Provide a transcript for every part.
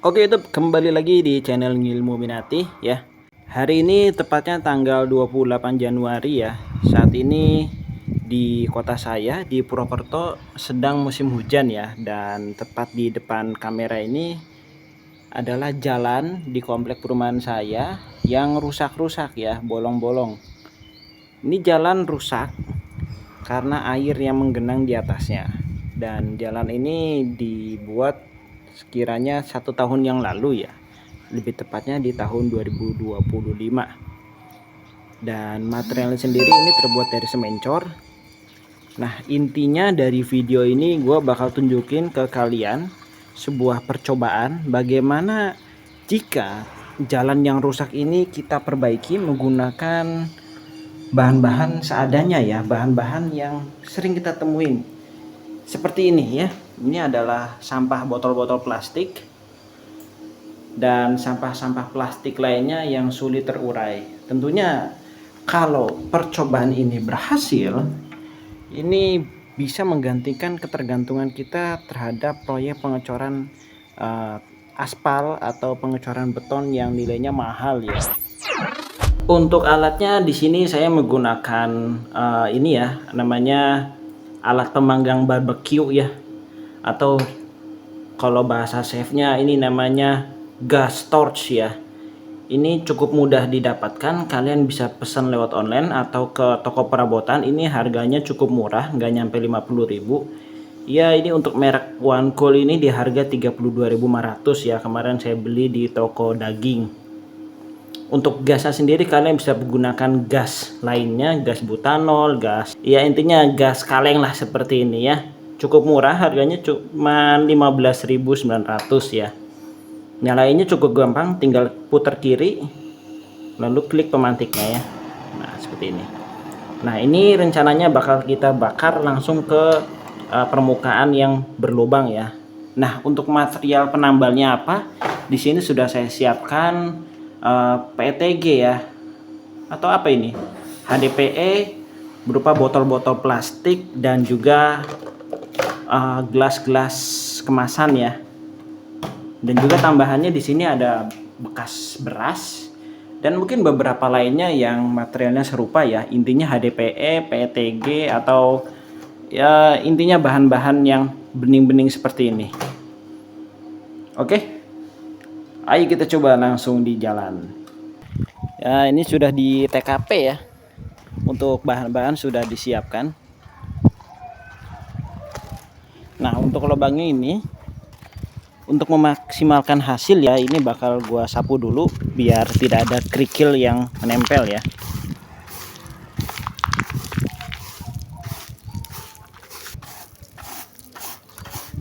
Oke, itu kembali lagi di channel Ngilmu Minati ya. Hari ini tepatnya tanggal 28 Januari ya. Saat ini di kota saya di Purwokerto sedang musim hujan ya, dan tepat di depan kamera ini adalah jalan di komplek perumahan saya yang rusak-rusak ya, bolong-bolong. Ini jalan rusak karena air yang menggenang di atasnya, dan jalan ini dibuat sekiranya 1 tahun yang lalu ya, lebih tepatnya di tahun 2025. Dan materialnya sendiri ini terbuat dari semen cor. Nah, intinya dari video ini gue bakal tunjukin ke kalian sebuah percobaan bagaimana jika jalan yang rusak ini kita perbaiki menggunakan bahan-bahan seadanya ya, bahan-bahan yang sering kita temuin seperti ini ya. Ini adalah sampah botol-botol plastik dan sampah-sampah plastik lainnya yang sulit terurai. Tentunya kalau percobaan ini berhasil, ini bisa menggantikan ketergantungan kita terhadap proyek pengecoran aspal atau pengecoran beton yang nilainya mahal ya. Untuk alatnya di sini saya menggunakan ini ya, namanya alat pemanggang barbecue ya, atau kalau bahasa chefnya ini namanya gas torch ya. Ini cukup mudah didapatkan, kalian bisa pesan lewat online atau ke toko perabotan. Ini harganya cukup murah, nggak nyampe 50.000 ya. Ini untuk merek One Cool ini di harga 32.500 ya, kemarin saya beli di toko daging. Untuk gasnya sendiri kalian bisa menggunakan gas lainnya, gas butanol, gas ya, intinya gas kaleng lah seperti ini ya. Cukup murah, harganya cuma 15.900 ya. Nyalainnya cukup gampang, tinggal putar kiri lalu klik pemantiknya ya. Nah, seperti ini. Nah, ini rencananya bakal kita bakar langsung ke permukaan yang berlubang ya. Nah, untuk material penambalnya apa? Di sini sudah saya siapkan PETG ya. Atau apa ini? HDPE berupa botol-botol plastik dan juga gelas-gelas kemasan ya. Dan juga tambahannya di sini ada bekas beras dan mungkin beberapa lainnya yang materialnya serupa ya. Intinya HDPE, PETG, atau ya intinya bahan-bahan yang bening-bening seperti ini. Oke, ayo kita coba langsung di jalan. Ya, ini sudah di TKP ya. Untuk bahan-bahan sudah disiapkan. Nah, untuk lubangnya ini, untuk memaksimalkan hasil ya, ini bakal gua sapu dulu biar tidak ada kerikil yang menempel ya.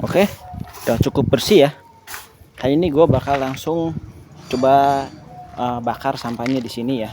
Oke, udah cukup bersih ya. Kali ini gua bakal langsung coba bakar sampahnya di sini ya.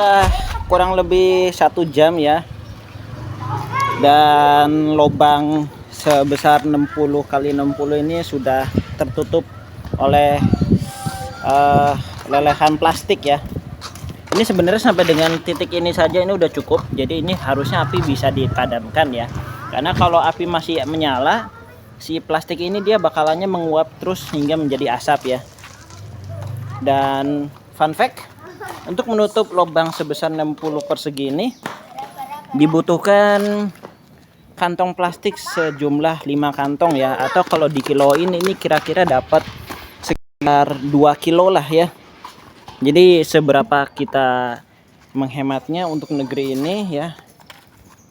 setelah kurang lebih 1 jam ya, dan lubang sebesar 60 kali 60 ini sudah tertutup oleh lelehan plastik ya. Ini sebenarnya sampai dengan titik ini saja ini udah cukup. Jadi ini harusnya api bisa dipadamkan ya, karena kalau api masih menyala, si plastik ini dia bakalannya menguap terus hingga menjadi asap ya. Dan fun fact, untuk menutup lubang sebesar 60 persegi ini dibutuhkan kantong plastik sejumlah 5 kantong ya, atau kalau dikiloin ini kira-kira dapat sekitar 2 kilo lah ya. Jadi seberapa kita menghematnya untuk negeri ini ya,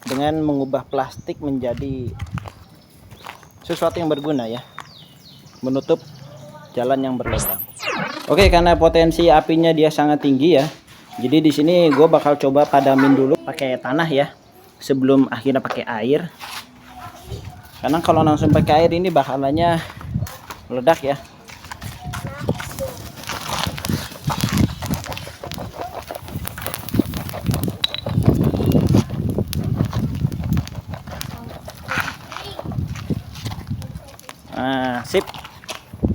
dengan mengubah plastik menjadi sesuatu yang berguna ya, menutup jalan yang berlubang. Oke, karena potensi apinya dia sangat tinggi ya, jadi di sini gue bakal coba padamin dulu pakai tanah ya, sebelum akhirnya pakai air. Karena kalau langsung pakai air ini bakalannya meledak ya. Nah, sip.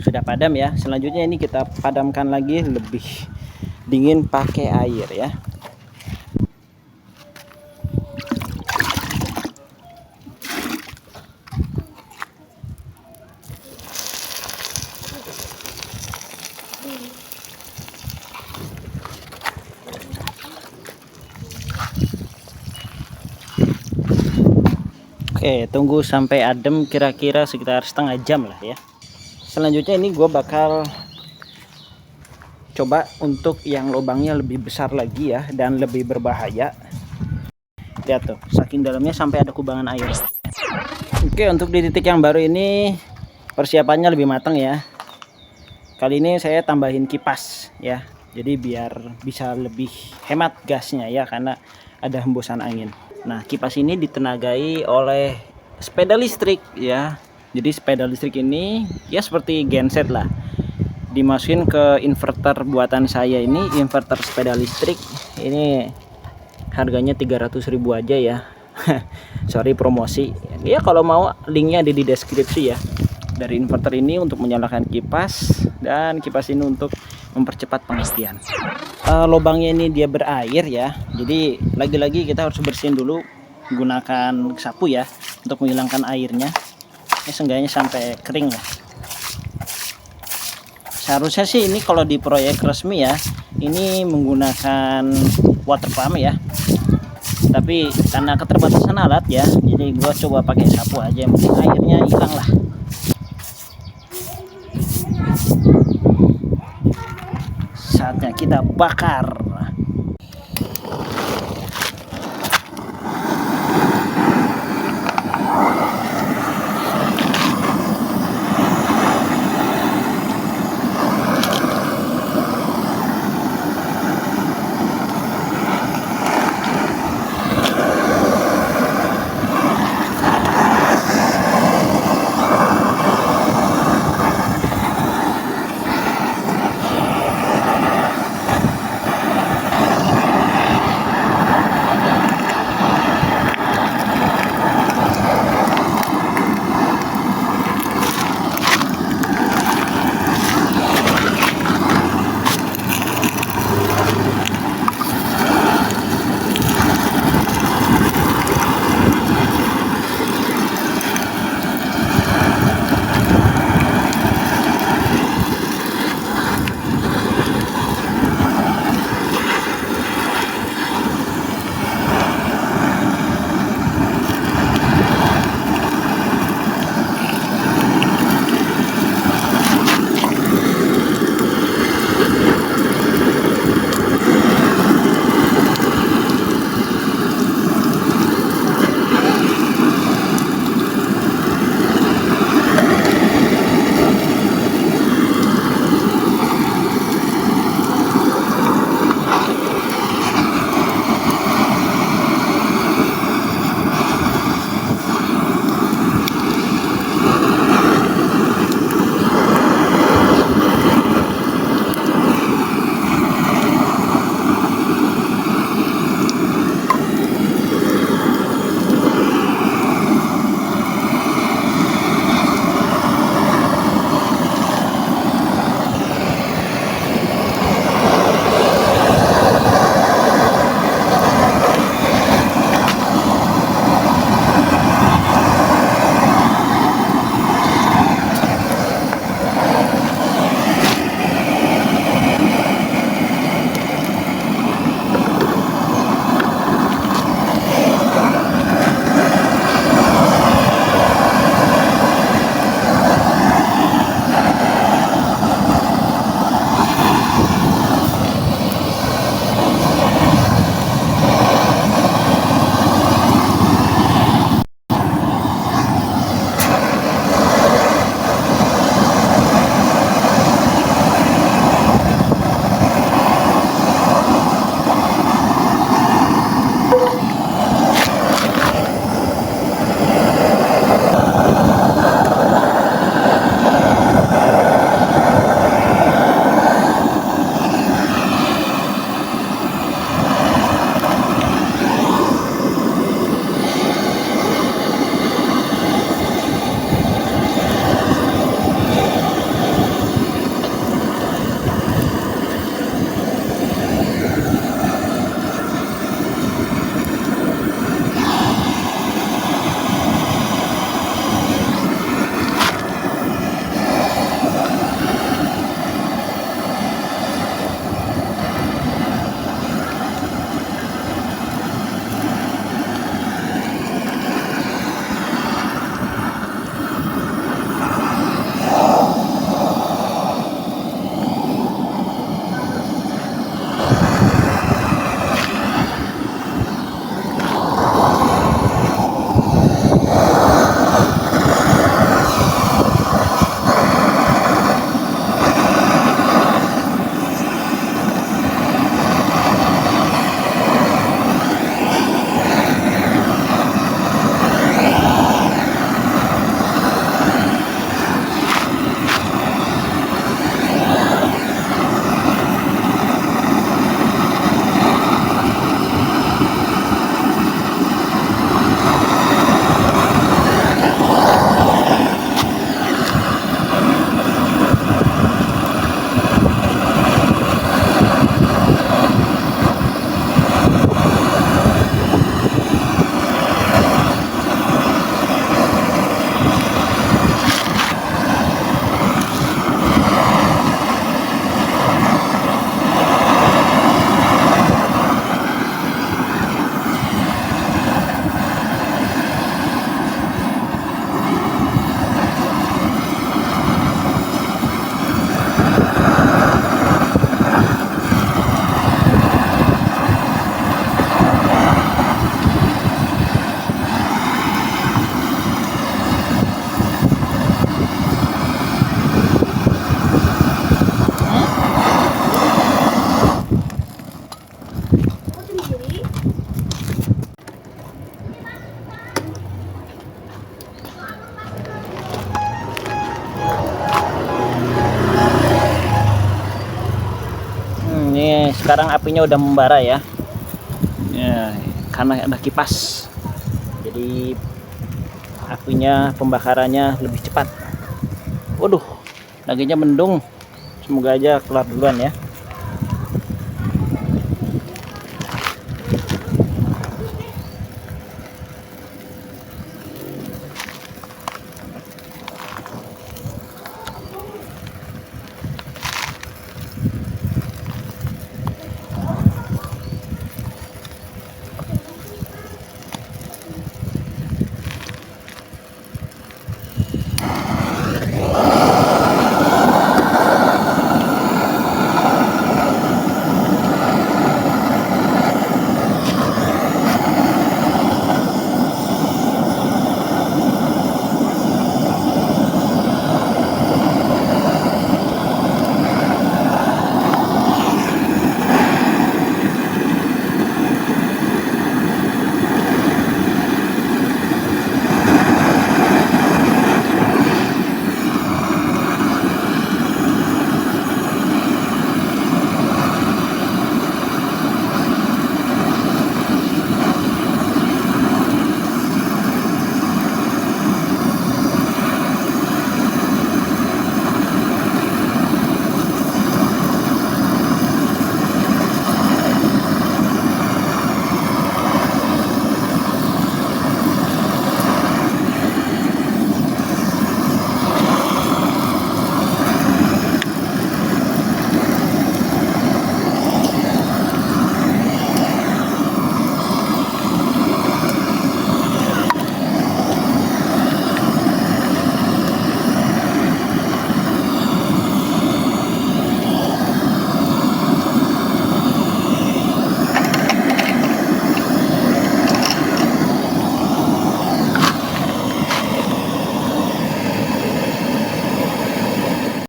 Sudah padam ya. Selanjutnya ini kita padamkan lagi lebih dingin pakai air ya. Oke, tunggu sampai adem kira-kira sekitar setengah jam lah ya. Selanjutnya ini gue bakal coba untuk yang lubangnya lebih besar lagi ya, dan lebih berbahaya. Lihat tuh, saking dalamnya sampai ada kubangan air. Oke, untuk di titik yang baru ini persiapannya lebih matang ya. Kali ini saya tambahin kipas ya, jadi biar bisa lebih hemat gasnya ya, karena ada hembusan angin. Nah, kipas ini ditenagai oleh sepeda listrik ya. Jadi sepeda listrik ini ya seperti genset lah, dimasukin ke inverter buatan saya ini. Inverter sepeda listrik ini harganya 300.000 aja ya. Sorry promosi ya, kalau mau linknya ada di deskripsi ya. Dari inverter ini untuk menyalakan kipas, dan kipas ini untuk mempercepat pengastian. Lubangnya ini dia berair ya, jadi lagi-lagi kita harus bersihin dulu gunakan sapu ya, untuk menghilangkan airnya ya, seenggaknya sampai kering lah. Seharusnya sih ini kalau di proyek resmi ya, ini menggunakan water pump ya, tapi karena keterbatasan alat ya, jadi gua coba pakai sapu aja, mungkin airnya hilang lah. Saatnya kita bakar. sekarang apinya udah membara ya. Ya, karena ada kipas. Jadi apinya, pembakarannya lebih cepat. Waduh, dagingnya mendung. Semoga aja keluar duluan ya.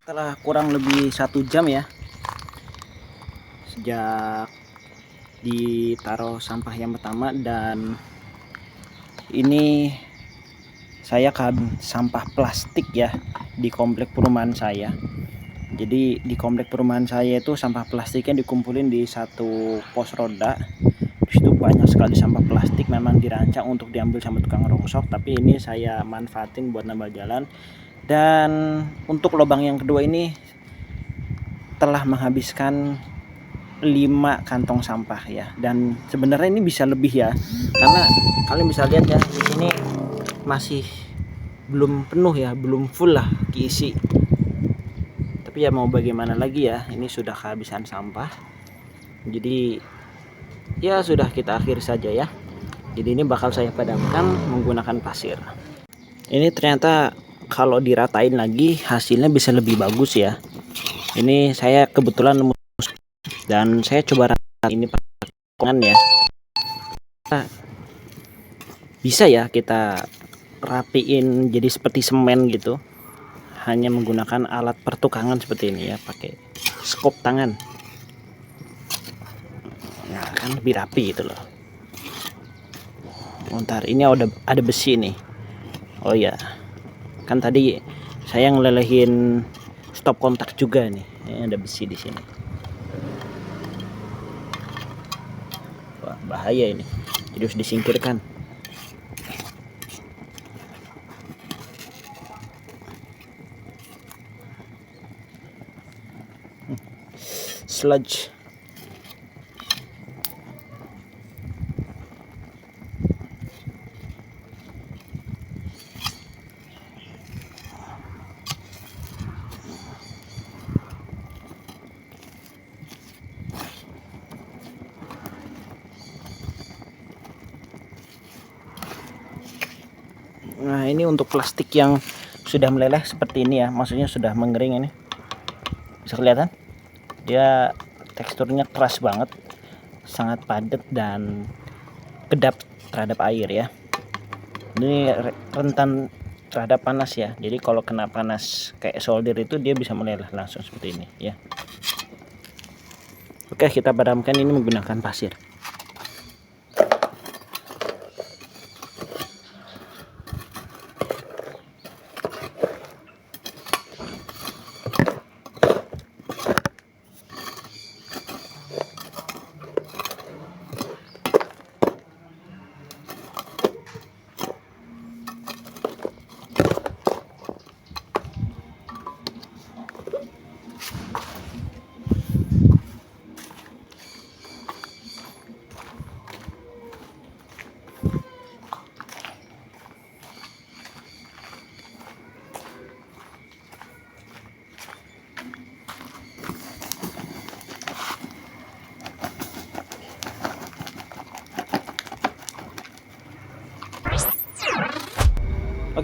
Setelah kurang lebih 1 jam ya sejak ditaruh sampah yang pertama, dan ini saya kan sampah plastik ya di komplek perumahan saya. Jadi di komplek perumahan saya itu sampah plastiknya dikumpulin di satu pos roda. Di situ banyak sekali sampah plastik, memang dirancang untuk diambil sama tukang rongsok, tapi ini saya manfaatin buat nambah jalan. Dan untuk lubang yang kedua ini telah menghabiskan 5 kantong sampah ya, dan sebenarnya ini bisa lebih ya, karena kalian bisa lihat ya di sini masih belum penuh ya, belum full lah diisi. Tapi ya mau bagaimana lagi ya, ini sudah kehabisan sampah. Jadi ya sudah, kita akhiri saja ya. Jadi ini bakal saya padamkan menggunakan pasir. Ini ternyata kalau diratain lagi hasilnya bisa lebih bagus ya. Ini saya kebetulan nemu dan saya coba rata ini pakai ya. Bisa ya kita rapiin jadi seperti semen gitu, hanya menggunakan alat pertukangan seperti ini ya, pakai skop tangan. Nah kan lebih rapi gitu loh. Bentar, ini ada besi nih. Oh ya, kan tadi saya ngelelehin stop kontak juga nih. Ini ada besi di sini. Wah, bahaya ini. Jadi harus disingkirkan. Sludge. Nah ini untuk plastik yang sudah meleleh seperti ini ya, maksudnya sudah mengering ini, bisa kelihatan dia teksturnya keras banget, sangat padat dan kedap terhadap air ya. Ini rentan terhadap panas ya, jadi kalau kena panas kayak solder itu dia bisa meleleh langsung seperti ini ya. Oke, kita padamkan ini menggunakan pasir.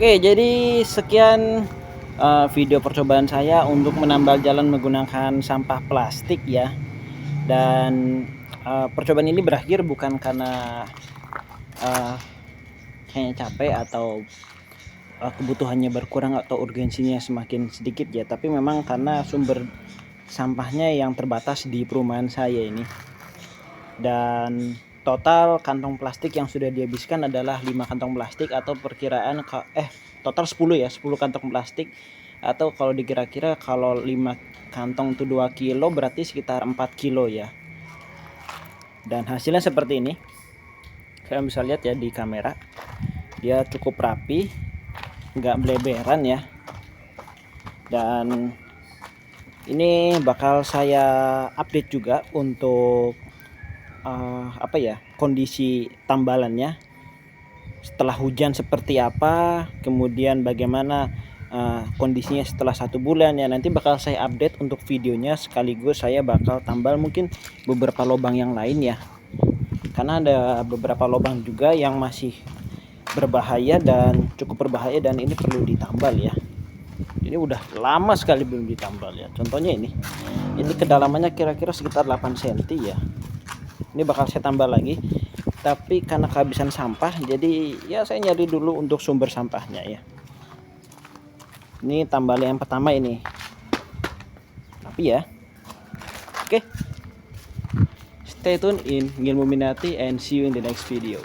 Oke, jadi sekian video percobaan saya untuk menambal jalan menggunakan sampah plastik ya. Dan percobaan ini berakhir bukan karena hanya capek atau kebutuhannya berkurang atau urgensinya semakin sedikit ya, tapi memang karena sumber sampahnya yang terbatas di perumahan saya ini. Dan total kantong plastik yang sudah dihabiskan adalah 5 kantong plastik, atau perkiraan total 10 ya, 10 kantong plastik, atau kalau dikira-kira kalau 5 kantong itu 2 kilo berarti sekitar 4 kilo ya. Dan hasilnya seperti ini, kalian bisa lihat ya di kamera, dia cukup rapi, nggak bleberan ya. Dan ini bakal saya update juga untuk kondisi tambalannya setelah hujan seperti apa, kemudian bagaimana kondisinya setelah 1 bulan ya. Nanti bakal saya update untuk videonya, sekaligus saya bakal tambal mungkin beberapa lubang yang lain ya, karena ada beberapa lubang juga yang masih berbahaya dan cukup berbahaya, dan ini perlu ditambal ya. Ini udah lama sekali belum ditambal ya. Contohnya ini kedalamannya kira-kira sekitar 8 cm ya. Ini bakal saya tambah lagi, tapi karena kehabisan sampah jadi ya saya nyari dulu untuk sumber sampahnya ya. Ini tambal yang pertama ini, tapi ya oke, stay tune in Ngilmu Minati and see you in the next video.